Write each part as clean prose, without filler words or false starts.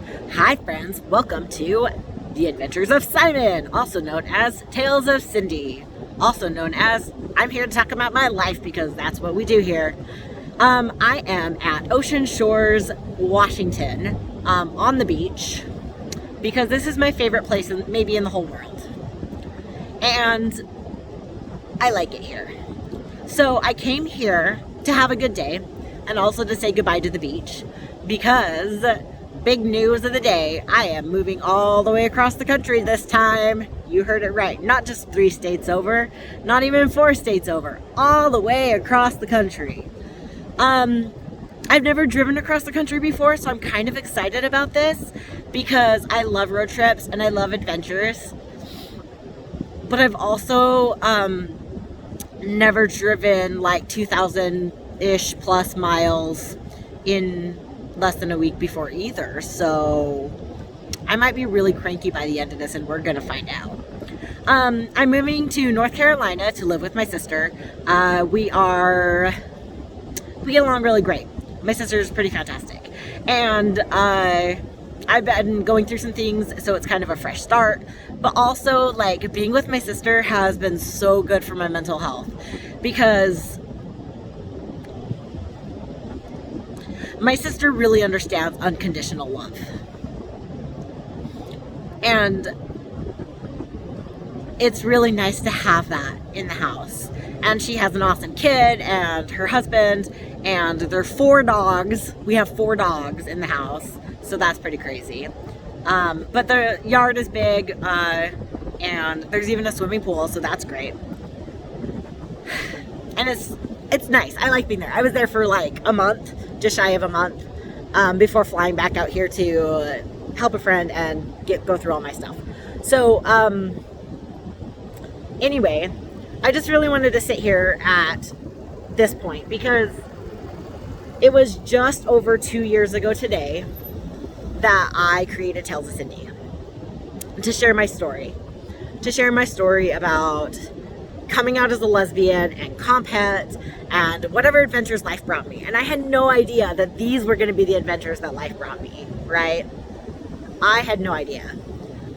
Hi friends, welcome to The Adventures of Simon, also known as Tales of Cindy, also known as I'm here to talk about my life because that's what we do here. I am at Ocean Shores, Washington, on the beach because this is my favorite place maybe in the whole world. And I like it here. So I came here to have a good day and also to say goodbye to the beach because big news of the day, I am moving all the way across the country this time. You heard it right. Not just 3 states over, not even 4 states over, all the way across the country. I've never driven across the country before, so I'm kind of excited about this because I love road trips and I love adventures. But I've also never driven like 2,000-ish plus miles in less than a week before either, so I might be really cranky by the end of this, and we're gonna find out. I'm moving to North Carolina to live with my sister. We get along really great. My sister's pretty fantastic, and I've been going through some things, so it's kind of a fresh start, but also like being with my sister has been so good for my mental health because my sister really understands unconditional love. And it's really nice to have that in the house. And she has an awesome kid and her husband, and there are 4 dogs. We have 4 dogs in the house, so that's pretty crazy. But the yard is big, and there's even a swimming pool, so that's great. And it's nice. I like being there. I was there for like a month, just shy of a month, before flying back out here to help a friend and go through all my stuff. So anyway, I just really wanted to sit here at this point because it was just over 2 years ago today that I created Tales of Cindy to share my story. To share my story about coming out as a lesbian and comp het and whatever adventures life brought me. And I had no idea that these were going to be the adventures that life brought me, right? I had no idea.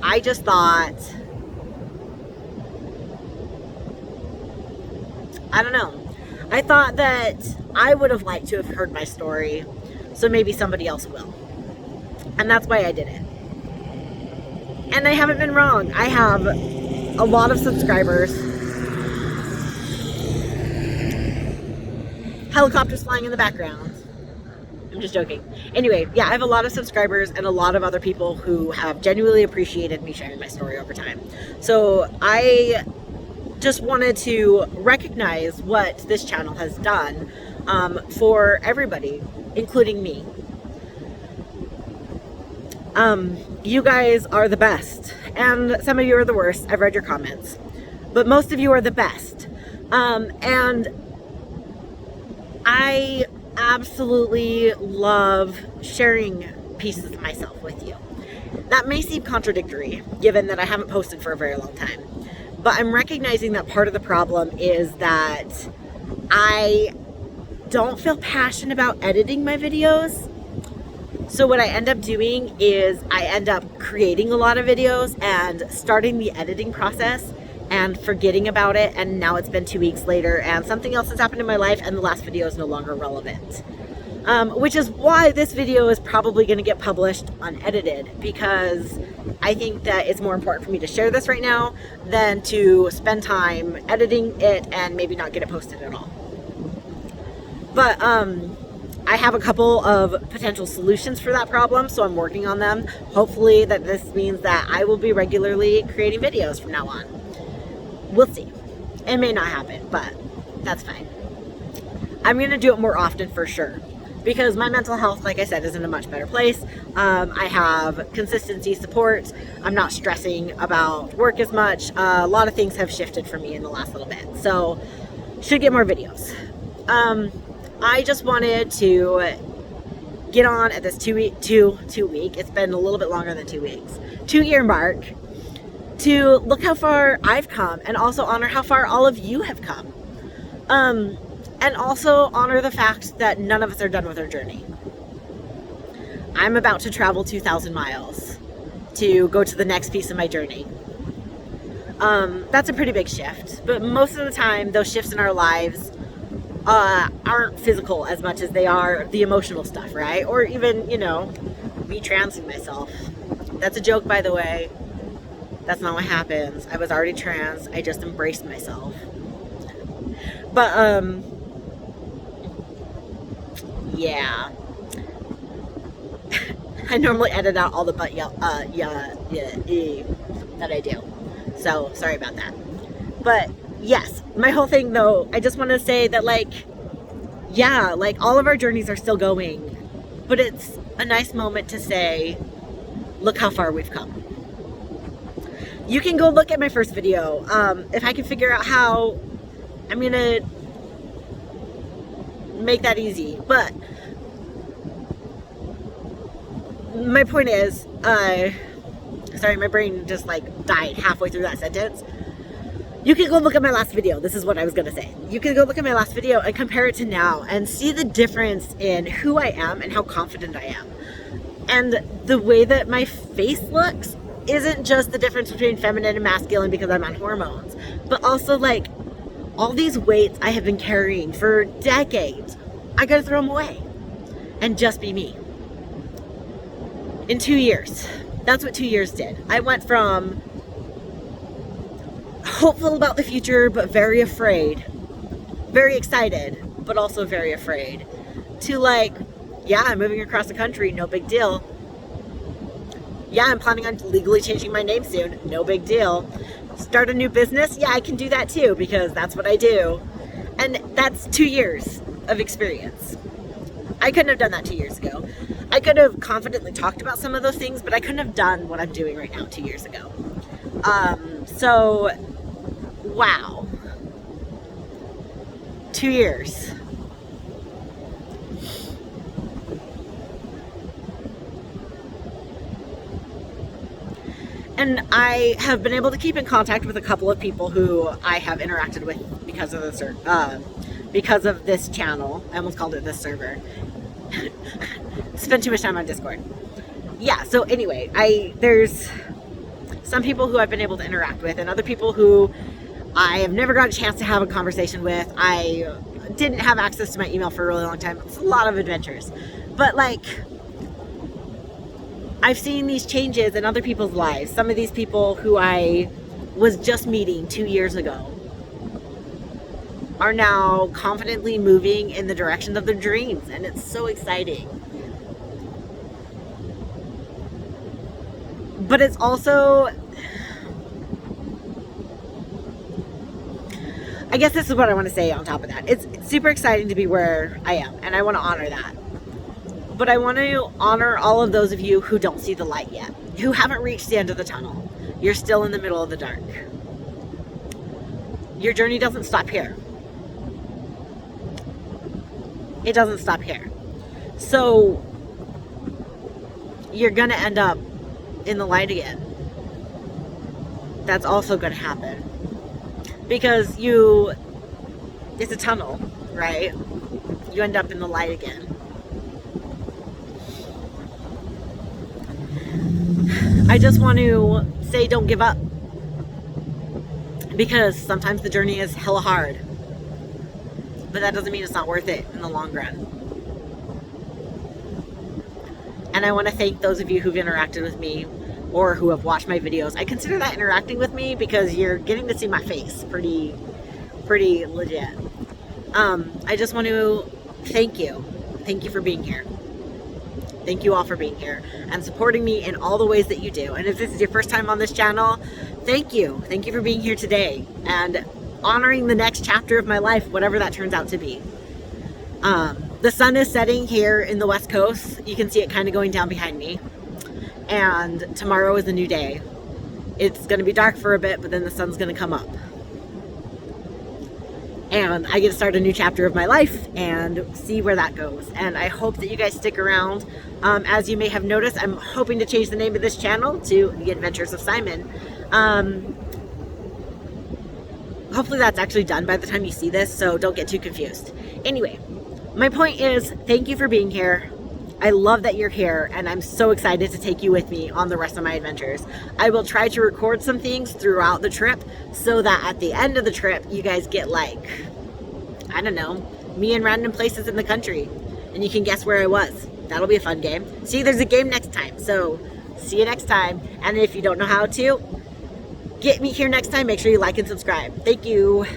I just thought, I don't know. I thought that I would have liked to have heard my story, so maybe somebody else will. And that's why I did it. And I haven't been wrong. I have a lot of subscribers. Helicopters flying in the background. I'm just joking. Anyway, yeah, I have a lot of subscribers and a lot of other people who have genuinely appreciated me sharing my story over time. So I just wanted to recognize what this channel has done for everybody, including me. You guys are the best, and some of you are the worst. I've read your comments, but most of you are the best. And I absolutely love sharing pieces of myself with you. That may seem contradictory, given that I haven't posted for a very long time, but I'm recognizing that part of the problem is that I don't feel passionate about editing my videos. So what I end up doing is I end up creating a lot of videos and starting the editing process and forgetting about it, and now it's been 2 weeks later and something else has happened in my life and the last video is no longer relevant. Which is why this video is probably going to get published unedited, because I think that it's more important for me to share this right now than to spend time editing it and maybe not get it posted at all. But I have a couple of potential solutions for that problem, so I'm working on them. Hopefully that this means that I will be regularly creating videos from now on. We'll see. It may not happen, but that's fine. I'm going to do it more often for sure, because my mental health, like I said, is in a much better place. I have consistency support. I'm not stressing about work as much. A lot of things have shifted for me in the last little bit, so should get more videos. I just wanted to get on at this 2 week, it's been a little bit longer than 2 weeks, 2-year mark, to look how far I've come and also honor how far all of you have come. And also honor the fact that none of us are done with our journey. I'm about to travel 2,000 miles to go to the next piece of my journey. That's a pretty big shift, but most of the time those shifts in our lives aren't physical as much as they are the emotional stuff, right? Or even, retransing myself. That's a joke, by the way. That's not what happens. I was already trans. I just embraced myself. But yeah. I normally edit out all the but that I do. So sorry about that. But yes, my whole thing though, I just want to say that all of our journeys are still going, but it's a nice moment to say, look how far we've come. You can go look at my first video. If I can figure out how, I'm gonna make that easy. But my point is, sorry, my brain just died halfway through that sentence. You can go look at my last video. This is what I was gonna say. You can go look at my last video and compare it to now and see the difference in who I am and how confident I am. And the way that my face looks isn't just the difference between feminine and masculine because I'm on hormones, but also all these weights I have been carrying for decades, I gotta throw them away and just be me. In 2 years, that's what 2 years did. I went from hopeful about the future, but very afraid, very excited, but also very afraid, to yeah, I'm moving across the country, no big deal. Yeah, I'm planning on legally changing my name soon, no big deal. Start a new business, yeah, I can do that too, because that's what I do. And that's 2 years of experience. I couldn't have done that 2 years ago. I could have confidently talked about some of those things, but I couldn't have done what I'm doing right now 2 years ago. So, wow. 2 years. And I have been able to keep in contact with a couple of people who I have interacted with because of this channel. I almost called it this server. Spend too much time on Discord. Yeah, so anyway, there's some people who I've been able to interact with and other people who I have never got a chance to have a conversation with. I didn't have access to my email for a really long time. It's a lot of adventures. But I've seen these changes in other people's lives. Some of these people who I was just meeting 2 years ago are now confidently moving in the direction of their dreams, and it's so exciting. But it's also, I guess this is what I want to say on top of that. It's super exciting to be where I am, and I want to honor that. But I want to honor all of those of you who don't see the light yet, who haven't reached the end of the tunnel. You're still in the middle of the dark. Your journey doesn't stop here. It doesn't stop here. So you're gonna end up in the light again. That's also gonna happen. Because it's a tunnel, right? You end up in the light again. I just want to say don't give up. Because sometimes the journey is hella hard. But that doesn't mean it's not worth it in the long run. And I want to thank those of you who've interacted with me or who have watched my videos. I consider that interacting with me because you're getting to see my face pretty legit. I just want to thank you. Thank you for being here. Thank you all for being here and supporting me in all the ways that you do. And if this is your first time on this channel, thank you. Thank you for being here today and honoring the next chapter of my life, whatever that turns out to be. The sun is setting here in the West Coast. You can see it kind of going down behind me. And tomorrow is a new day. It's going to be dark for a bit, but then the sun's going to come up. And I get to start a new chapter of my life and see where that goes. And I hope that you guys stick around. As you may have noticed, I'm hoping to change the name of this channel to The Adventures of Simon. Hopefully that's actually done by the time you see this, so don't get too confused. Anyway, my point is, thank you for being here. I love that you're here, and I'm so excited to take you with me on the rest of my adventures. I will try to record some things throughout the trip so that at the end of the trip, you guys get like, I don't know, me in random places in the country, and you can guess where I was. That'll be a fun game. See, there's a game next time, so see you next time. And if you don't know how to, get me here next time. Make sure you like and subscribe. Thank you.